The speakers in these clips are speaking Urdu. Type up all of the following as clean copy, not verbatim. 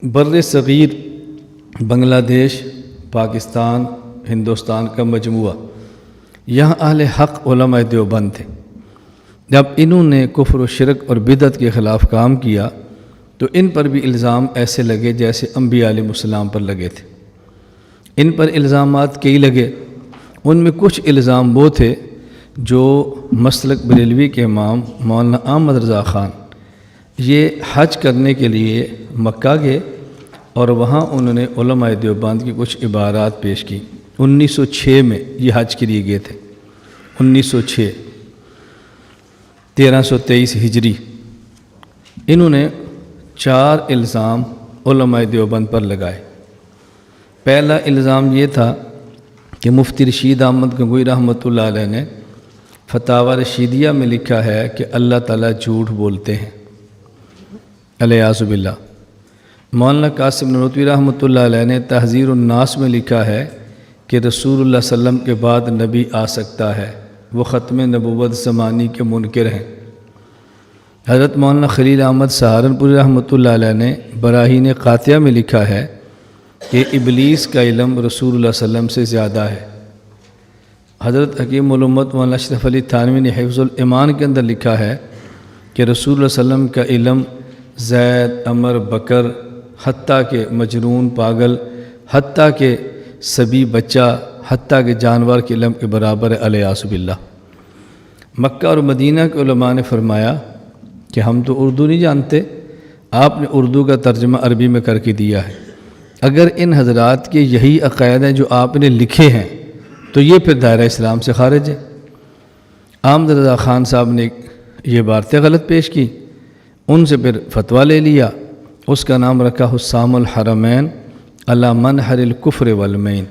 بر صغیر بنگلہ دیش، پاکستان، ہندوستان کا مجموعہ، یہاں اہل حق علماء دیوبند تھے۔ جب انہوں نے کفر و شرک اور بدعت کے خلاف کام کیا تو ان پر بھی الزام ایسے لگے جیسے انبیاء علیہ السلام پر لگے تھے۔ ان پر الزامات کئی لگے، ان میں کچھ الزام وہ تھے جو مسلک بریلوی کے امام مولانا احمد رضا خان یہ حج کرنے کے لیے مکہ گئے اور وہاں انہوں نے علماء دیوبند کی کچھ عبارات پیش کی۔ 1906 میں یہ حج کے لیے گئے تھے، 1906، 1323 ہجری۔ انہوں نے 4 الزام علماء دیوبند پر لگائے۔ پہلا الزام یہ تھا کہ مفتی رشید احمد گنگوئی رحمۃ اللہ علیہ نے فتاوی رشیدیہ میں لکھا ہے کہ اللہ تعالیٰ جھوٹ بولتے ہیں، الیاذ باللہ۔ مولانا قاسم نانوتوی رحمۃ اللہ علیہ نے تحذیر الناس میں لکھا ہے کہ رسول اللہ صلی اللہ علیہ وسلم کے بعد نبی آ سکتا ہے، وہ ختم نبوت زمانی کے منکر ہیں۔ حضرت مولانا خلیل احمد سہارنپوری رحمۃ اللہ علیہ نے براہین قاطعہ میں لکھا ہے کہ ابلیس کا علم رسول اللہ صلی اللہ علیہ وسلم سے زیادہ ہے۔ حضرت حکیم الامت مولانا اشرف علی تھانوی نے حفظ الایمان کے اندر لکھا ہے کہ رسول اللہ صلی اللہ علیہ وسلم کا علم زید، عمر، بکر، حتیٰ کہ مجنون، پاگل، حتیٰ کہ صبی بچہ، حتیٰ کہ جانور کے علم کے برابر ہے، الیاذ باللہ۔ مکہ اور مدینہ کے علماء نے فرمایا کہ ہم تو اردو نہیں جانتے، آپ نے اردو کا ترجمہ عربی میں کر کے دیا ہے۔ اگر ان حضرات کے یہی عقائد ہیں جو آپ نے لکھے ہیں تو یہ پھر دائرہ اسلام سے خارج ہے۔ احمد رضا خان صاحب نے یہ باتیں غلط پیش کی، ان سے پھر فتویٰ لے لیا، اس کا نام رکھا حسام الحرمین علی منحر الکفر والمین۔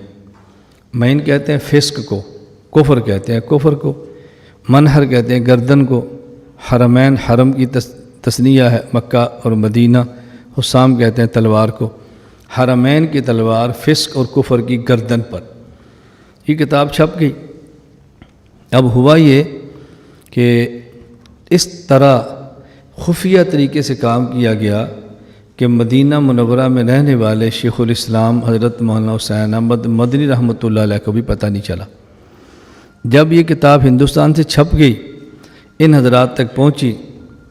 مین کہتے ہیں فسق کو، کفر کہتے ہیں کفر کو، منحر کہتے ہیں گردن کو، حرمین حرم کی تثنیہ ہے مکہ اور مدینہ، حسام کہتے ہیں تلوار کو، حرمین کی تلوار فسق اور کفر کی گردن پر۔ یہ کتاب چھپ گئی۔ اب ہوا یہ کہ اس طرح خفیہ طریقے سے کام کیا گیا کہ مدینہ منورہ میں رہنے والے شیخ الاسلام حضرت مولانا حسین احمد مدنی رحمۃ اللہ علیہ کو بھی پتہ نہیں چلا۔ جب یہ کتاب ہندوستان سے چھپ گئی، ان حضرات تک پہنچی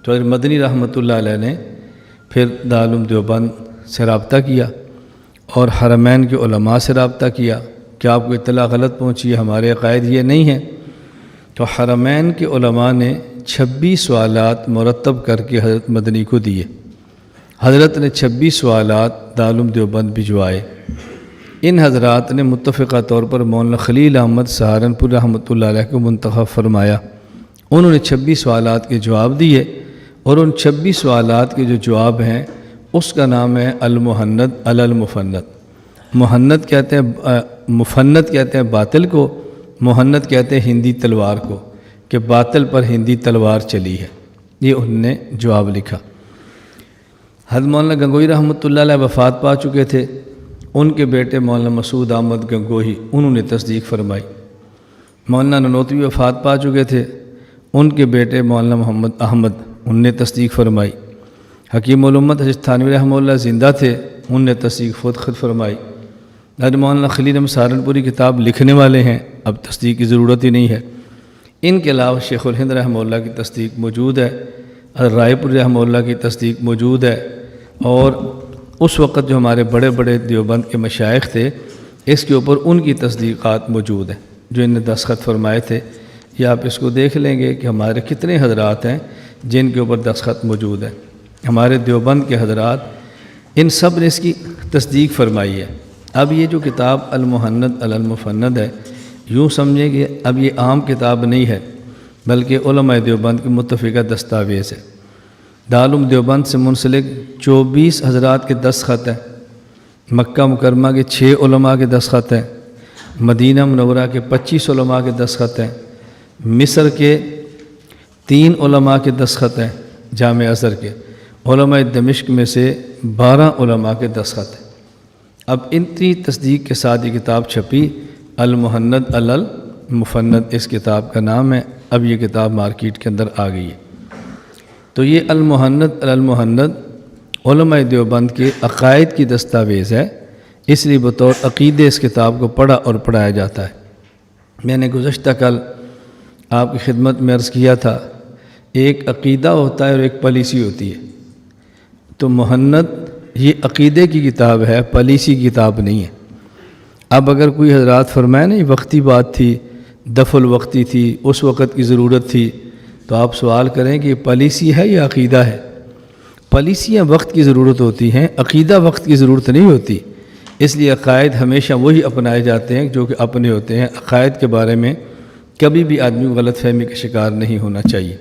تو حضرت مدنی رحمۃ اللہ علیہ نے پھر دارالعلوم دیوبند سے رابطہ کیا اور حرمین کے علماء سے رابطہ کیا کہ آپ کو اطلاع غلط پہنچی ہے، ہمارے عقائد یہ نہیں ہیں۔ تو حرمین کے علماء نے 26 سوالات مرتب کر کے حضرت مدنی کو دیے۔ حضرت نے 26 سوالات دارالعلوم دیوبند بھجوائے۔ ان حضرات نے متفقہ طور پر مولانا خلیل احمد سہارنپور رحمۃ اللہ علیہ کو منتخب فرمایا۔ انہوں نے 26 سوالات کے جواب دیے اور ان 26 سوالات کے جو جواب ہیں اس کا نام ہے المحند علی المفند۔ محند کہتے ہیں، مفند کہتے ہیں باطل کو، محند کہتے ہیں ہندی تلوار کو، کہ باطل پر ہندی تلوار چلی ہے۔ یہ انہوں نے جواب لکھا۔ حضرت مولانا گنگوئی رحمۃ اللہ علیہ وفات پا چکے تھے، ان کے بیٹے مولانا مسعود احمد گنگوہی انہوں نے تصدیق فرمائی۔ مولانا نانوتوی وفات پا چکے تھے، ان کے بیٹے مولانا محمد احمد انہوں نے تصدیق فرمائی۔ حکیم الامت حضرت تھانوی رحمہ اللہ زندہ تھے، انہوں نے تصدیق خود فرمائی۔ حضرت مولانا خلیل احمد سہارنپوری کتاب لکھنے والے ہیں، اب تصدیق کی ضرورت ہی نہیں ہے۔ ان کے علاوہ شیخ الہند رحمہ اللہ کی تصدیق موجود ہے، حضرت رائے پور رحمہ اللہ کی تصدیق موجود ہے، اور اس وقت جو ہمارے بڑے بڑے دیوبند کے مشائخ تھے اس کے اوپر ان کی تصدیقات موجود ہیں جو ان نے دستخط فرمائے تھے۔ یا آپ اس کو دیکھ لیں گے کہ ہمارے کتنے حضرات ہیں جن کے اوپر دستخط موجود ہیں۔ ہمارے دیوبند کے حضرات ان سب نے اس کی تصدیق فرمائی ہے۔ اب یہ جو کتاب المحند علی المفند ہے، یوں سمجھیں کہ اب یہ عام کتاب نہیں ہے بلکہ علماء دیوبند کی متفقہ دستاویز ہے۔ دارالعلوم دیوبند سے منسلک 24 حضرات کے دستخط ہیں، مکہ مکرمہ کے 6 علماء کے دستخط ہیں، مدینہ منورہ کے 25 علماء کے دستخط ہیں، مصر کے 3 علماء کے دستخط ہیں، جامع ازہر کے، علماء دمشق میں سے 12 علماء کے دستخط ہیں۔ اب اتنی تصدیق کے ساتھ یہ کتاب چھپی، المحند علی المفند اس کتاب کا نام ہے۔ اب یہ کتاب مارکیٹ کے اندر آ گئی ہے۔ تو یہ المحند علی المحند علماء دیوبند کے عقائد کی دستاویز ہے، اس لیے بطور عقیدے اس کتاب کو پڑھا اور پڑھایا جاتا ہے۔ میں نے گزشتہ کل آپ کی خدمت میں عرض کیا تھا، ایک عقیدہ ہوتا ہے اور ایک پالیسی ہوتی ہے۔ تو مہند یہ عقیدے کی کتاب ہے، پالیسی کی کتاب نہیں ہے۔ اب اگر کوئی حضرات فرمائے نا یہ وقتی بات تھی، دفع الوقتی تھی، اس وقت کی ضرورت تھی، تو آپ سوال کریں کہ یہ پالیسی ہے یا عقیدہ ہے؟ پالیسیاں وقت کی ضرورت ہوتی ہیں، عقیدہ وقت کی ضرورت نہیں ہوتی۔ اس لیے عقائد ہمیشہ وہی اپنائے جاتے ہیں جو کہ اپنے ہوتے ہیں۔ عقائد کے بارے میں کبھی بھی آدمی غلط فہمی کا شکار نہیں ہونا چاہیے۔